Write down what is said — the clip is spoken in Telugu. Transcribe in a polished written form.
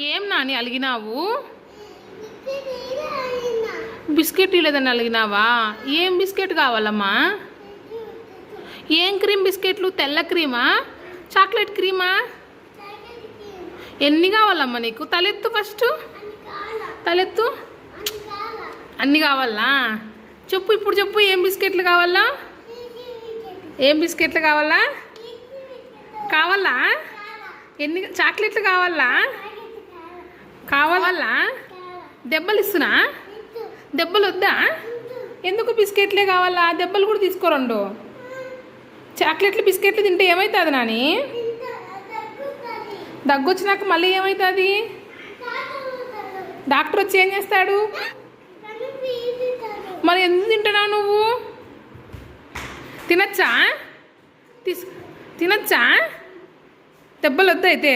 ఏం నాని అలిగినావు? బిస్కెట్ లేదని అలిగినావా? ఏం బిస్కెట్ కావాలమ్మా? ఏం క్రీమ్ బిస్కెట్లు? తెల్ల క్రీమా, చాక్లెట్ క్రీమా? ఎన్ని కావాలమ్మా నీకు? తలెత్తు ఫస్ట్, తలెత్తు. అన్నీ కావాలా? చెప్పు, ఇప్పుడు చెప్పు. ఏం బిస్కెట్లు కావాలా? ఏం బిస్కెట్లు కావాలా? కావాలా? ఎన్ని చాక్లెట్లు కావాలా? కావాలా? దెబ్బలు ఇస్తున్నా? దెబ్బలు వద్దా? ఎందుకు? బిస్కెట్లే కావాలా? దెబ్బలు కూడా తీసుకోరండు. చాక్లెట్లు బిస్కెట్లు తింటే ఏమవుతుంది నాని? దగ్గు వచ్చినాక మళ్ళీ ఏమవుతుంది? డాక్టర్ వచ్చి ఏం చేస్తాడు? మరి ఎందుకు తింటున్నావు నువ్వు? తినచ్చా? తినచ్చా? దెబ్బలు వద్దు అయితే.